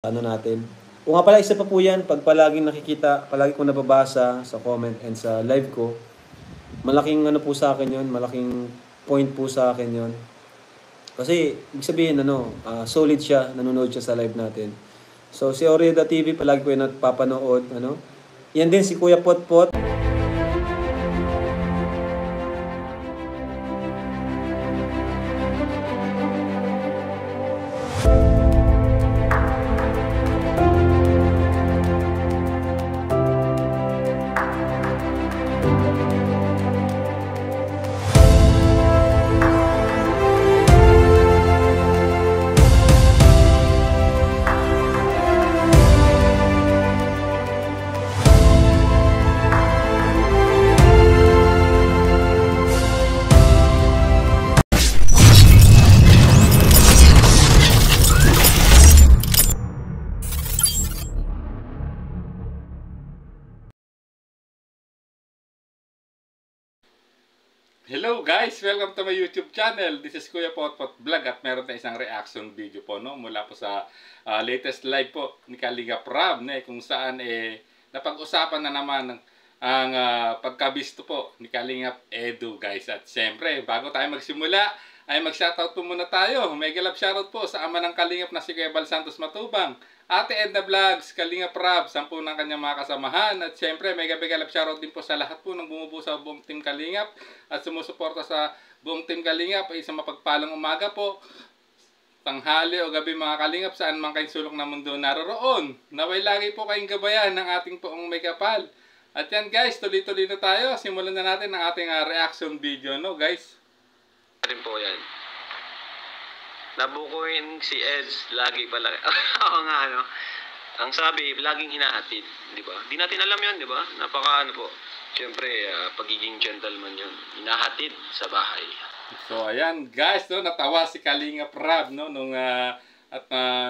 ano natin. O nga pala, isa pa po yan, pag palaging nakikita, palagi ko nababasa sa comment and sa live ko, malaking ano po sa akin yon, malaking point po sa akin yon. Kasi, ibig sabihin, solid siya, nanonood siya sa live natin. So, si Orida TV, palagi ko yung napapanood, Yan din si Kuya Potpot. Hello guys! Welcome to my YouTube channel. This is Kuya Potpot Vlog at meron tayong isang reaction video po mula po sa latest live po ni Kalinga Prab kung saan napag-usapan na naman ang pagkabisto po ni Kalinga Edu guys. At syempre, bago tayo magsimula ay mag-shoutout po muna tayo. Mega love shoutout po sa ama ng Kalingap na si Kuya Bal Santos Matubang, Ate Edna Vlogs, Kalinga Prab, 10 ng kanyang mga kasamahan. At syempre, mega love shoutout din po sa lahat po ng bumubuo sa buong Team Kalingap at sumusuporta sa buong Team Kalingap. Isang mapagpalang umaga po, tanghali o gabi mga Kalingap, saan man kayong sulok ng mundo naroroon. Naway lagi po kayong gabayan ng ating poong may kapal. At yan guys, tuloy-tuloy na tayo. Simulan na natin ang ating reaction video, guys? Rin po yan. Nabukuin si Eds, lagi pala. Oo nga, ang sabi, laging hinahatid, di ba? Di natin alam yun, di ba? Napaka, po. Siyempre, pagiging gentleman yun. Hinahatid sa bahay. So, ayan, guys, natawa si Kalinga Prab, at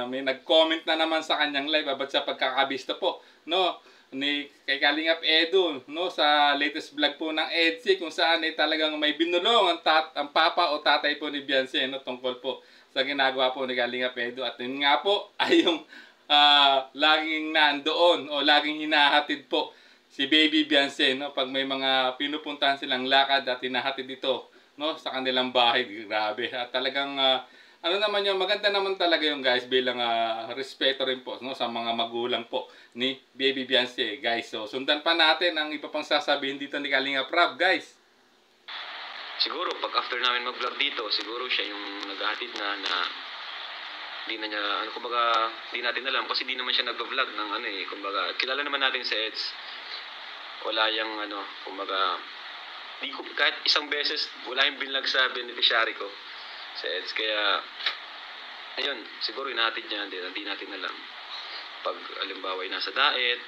may nag-comment na naman sa kanyang live about sa pagkakabista po, kay Kalingap Edu, sa latest vlog po ng Edsi, kung saan talagang may binulong ang papa o tatay po ni Beyonce, tungkol po sa ginagawa po ni Kalingap Edu. At yun nga po ay yung laging nandoon o laging hinahatid po si Baby Beyonce, pag may mga pinupuntahan silang lakad at hinahatid dito, sa kanilang bahay. Grabe. At talagang naman yung maganda naman talaga yung guys bilang respeto rin po sa mga magulang po ni Baby Beyonce, guys. So sundan pa natin ang iba pang sasabihin dito ni Kalinga Prab, guys. Siguro pag after namin mag-vlog dito, siguro siya yung naghahatid na di na niya kumbaga di natin alam kasi di naman siya nagvo-vlog ng kumbaga kilala naman natin sa Eds. Wala yang kumbaga di ko kahit isang beses wala yung binlog sa beneficiary ko sa Eds, kaya ayun, siguro inahatid niya, hindi natin alam. Pag alimbawa ay nasa diet,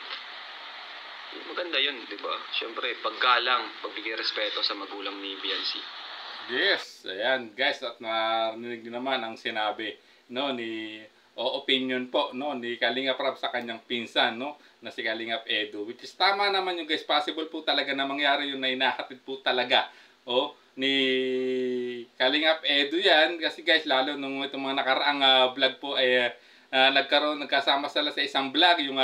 maganda yun, di ba? Siyempre, paggalang, pagbigay respeto sa magulang ni Beyonce. Yes, ayan guys, at narinig naman ang sinabi opinion po ni Kalinga Prab sa kanyang pinsan na si Kalingap Edu, which is tama naman yung guys. Possible po talaga na mangyari yun na inahatid po talaga ni Kalingap Edu yan, kasi guys lalo nung itong mga nakaraang vlog po ay nagkasama sila sa isang vlog yung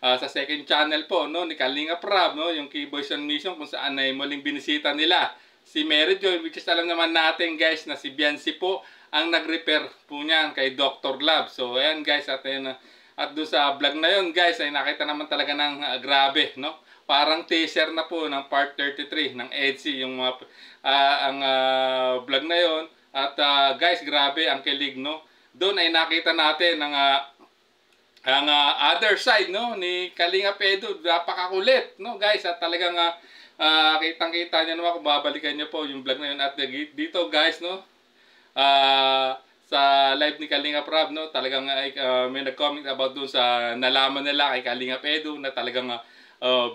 sa second channel po ni Kalingap Prab, yung Keyboys on Mission, kung saan ay muling binisita nila si Mary Joy, which is alam naman natin guys na si Beyonce po ang nag-repair po niyan kay Dr. Love. So ayan guys, at doon sa vlog na yon guys ay nakita naman talaga ng grabe, parang teaser na po ng part 33 ng Edsi yung ang vlog na yon. At guys, grabe ang kilig, doon ay nakita natin ang other side ni Kalinga Edu. Napakakulit, guys, at talagang kitang-kita niyo naman kung babalikan niyo po yung vlog na yun. At dito guys, sa live ni Kalinga Prab, talagang may nag-comment about doon sa nalaman nila kay Kalinga Edu na talagang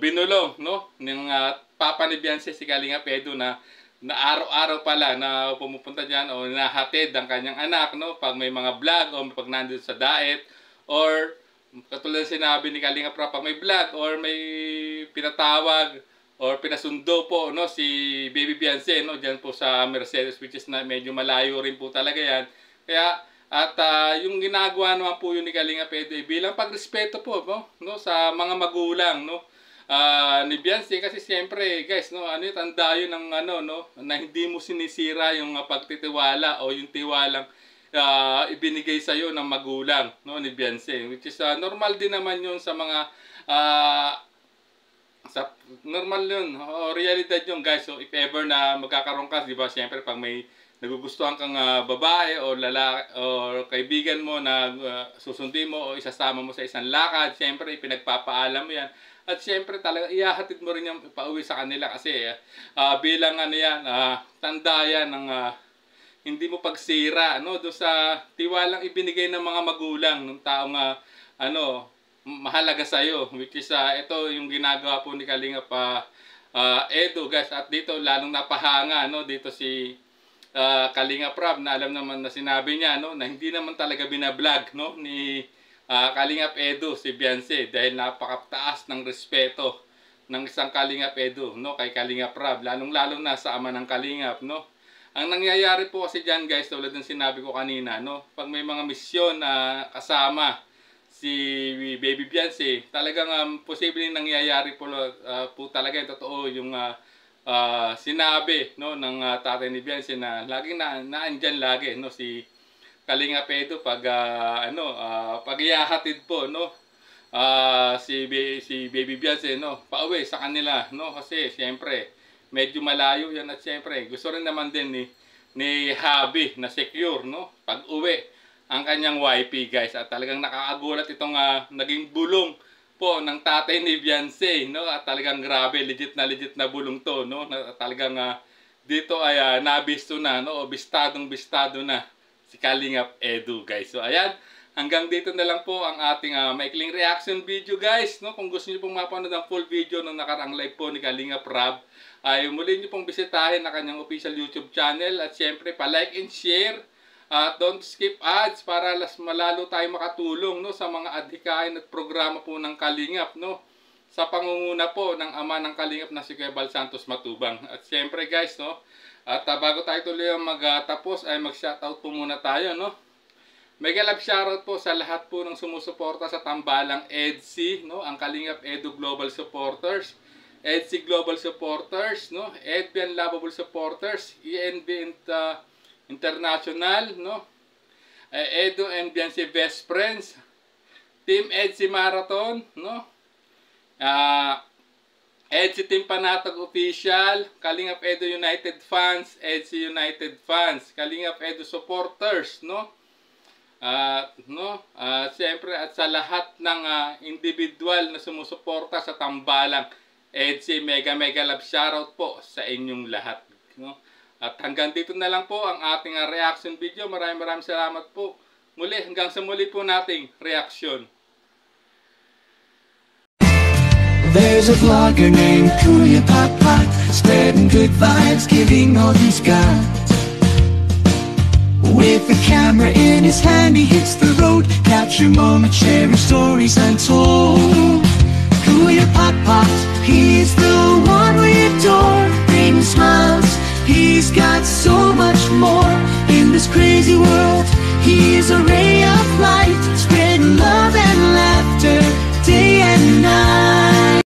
binulong ng papa ni Beyonce si Kalinga Edu na araw-araw pala na pumupunta diyan o nahatid ang kanyang anak pag may mga vlog o pag nandito sa diet, or katulad sinabi ni Kalinga Prab, pag may vlog or may pinatawag or pinasundo po si Baby Beyonce diyan po sa Mercedes, which is na medyo malayo rin po talaga yan. Kaya At yung ginagawa naman po yun ni Kalingap Edu bilang pagrespeto po, no, sa mga magulang, no, ni Beyonce, kasi siyempre guys, no, ano, tanda yun ng ano, no, na hindi mo sinisira yung pagtitiwala o yung tiwalang ibinigay sa iyo ng magulang, no, ni Beyonce, which is normal din naman yun sa mga sa normal yun, o realidad yun guys. So if ever na magkakaroon ka, di ba, siyempre pag may nagugustuhan kang babae o lalaki o kaibigan mo na susundin mo o isasama mo sa isang lakad, siyempre ipinagpapaalam mo yan. At siyempre talaga ihahatid mo rin yung pauwi sa kanila kasi bilang ano yan, tanda yan ng hindi mo pagsira, no, doon sa tiwalang ibinigay ng mga magulang ng taong ano, mahalaga sa iyo, which is ito yung ginagawa po ni Kalingap Edu guys. At dito lalong napahanga, no, dito si Kalingap Rab, na alam naman na sinabi niya, no, na hindi naman talaga binablog, no, ni Kalingap Edu si Beyonce dahil napakataas ng respeto ng isang Kalingap Edu, no, kay Kalingap Rab, lalong-lalo na sa ama ng Kalingap, no. Ang nangyayari po kasi diyan guys, tulad ng sinabi ko kanina, no, pag may mga misyon na kasama si Baby Beyonce, talagang posibleng nangyayari po talaga yung totoo yung sinabi, no, ng tatay ni Beyonce na laging naandyan lagi, no, si Kalingap Edu pag pag ihahatid po, no, si Baby Beyonce, no, pauwi sa kanila, no, kasi siyempre medyo malayo yan at siyempre gusto rin naman din ni Habi na secure, no, pag uwi ang kanyang YP guys. At talagang nakakagulat itong naging bulong po ng tatay ni Beyonce, no, at talagang grabe, legit na bulong to, no, na talagang dito ay nabisto na, no, o bistadong na si Kalingap Edu guys. So ayan, hanggang dito na lang po ang ating maikling reaction video guys, no. Kung gusto niyo pong mapanood ang full video ng nakaraang live po ni Kalingap Rab, ay muli niyo pong bisitahin ang kanyang official YouTube channel at syempre pa-like and share. Don't skip ads para malalo tayo makatulong, no, sa mga adhikain at programa po ng Kalingap, no, sa pangunguna po ng ama ng Kalingap na si Kuya Bal Santos Matubang. At siyempre guys, no, at bago tayo tuloy magtapos ay mag-shoutout po muna tayo, no. Mega love shoutout po sa lahat po ng sumusuporta sa tambalang EDC, no, ang Kalingap Edu Global Supporters, EDC Global Supporters, no, EDBN Lovable Supporters, ENB International, no, Edu and Beyonce Best Friends, Team EDC Marathon, no, EDC Team Panatag Official, Kalingap Edu United Fans, EDC United Fans, Kalingap Edu Supporters, no, siyempre at sa lahat ng individual na sumusuporta sa tambalang EDC, mega love shoutout po sa inyong lahat, no. At hanggang dito na lang po ang ating reaction video. Maraming salamat po. Muli, hanggang sa muli po nating reaction. There's a vlogger named Kuya Papa, spreading good vibes, giving all he's got. With the camera in his hand, he hits the road, capture moments, sharing stories untold. Kuya Papa, he's the one we adore, bringing smiles. He's got so much more in this crazy world. He's a ray